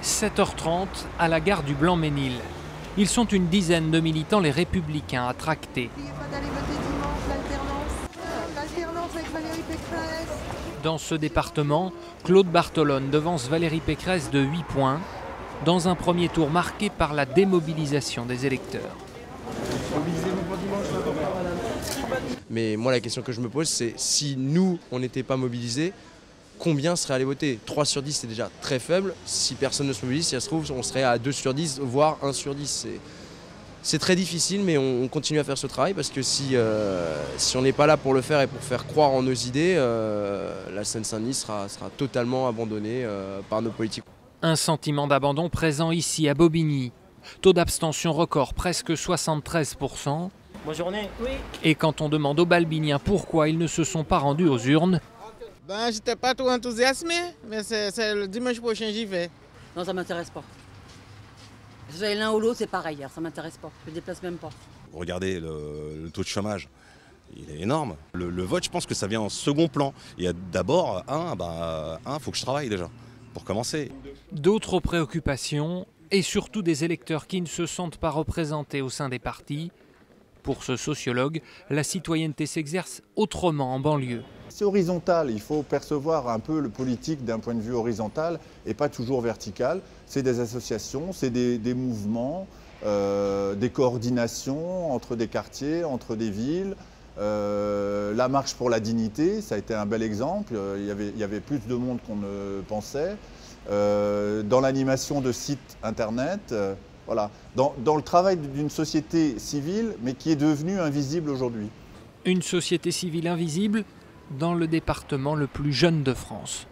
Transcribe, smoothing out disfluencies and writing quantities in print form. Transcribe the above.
7h30 à la gare du Blanc-Mesnil. Ils sont une dizaine de militants, les Républicains, à tracter. N'oubliez pas d'aller voter dimanche, l'alternance avec Valérie Pécresse. Dans ce département, Claude Bartolone devance Valérie Pécresse de 8 points, dans un premier tour marqué par la démobilisation des électeurs. Mais moi, la question que je me pose, c'est si nous, on n'était pas mobilisés, combien seraient allés voter? 3 sur 10, c'est déjà très faible. Si personne ne se mobilise, si ça se trouve, on serait à 2 sur 10, voire 1 sur 10. C'est très difficile, mais on continue à faire ce travail parce que si on n'est pas là pour le faire et pour faire croire en nos idées, la Seine-Saint-Denis sera totalement abandonnée par nos politiques. Un sentiment d'abandon présent ici à Bobigny. Taux d'abstention record, presque 73%. Bonne journée. Oui. Et quand on demande aux Balbiniens pourquoi ils ne se sont pas rendus aux urnes, j'étais pas trop enthousiasmé, mais c'est le dimanche prochain j'y vais. Non, ça m'intéresse pas. Si j'allais l'un ou l'autre, c'est pareil, ça m'intéresse pas. Je me déplace même pas. Regardez le taux de chômage, il est énorme. Le vote, je pense que ça vient en second plan. Il y a d'abord, faut que je travaille déjà, pour commencer. D'autres préoccupations et surtout des électeurs qui ne se sentent pas représentés au sein des partis. Pour ce sociologue, la citoyenneté s'exerce autrement en banlieue. C'est horizontal, il faut percevoir un peu le politique d'un point de vue horizontal et pas toujours vertical. C'est des associations, c'est des mouvements, des coordinations entre des quartiers, entre des villes. La marche pour la dignité, ça a été un bel exemple, il y avait plus de monde qu'on ne pensait. Dans l'animation de sites internet, voilà. Dans le travail d'une société civile, mais qui est devenue invisible aujourd'hui. Une société civile invisible dans le département le plus jeune de France.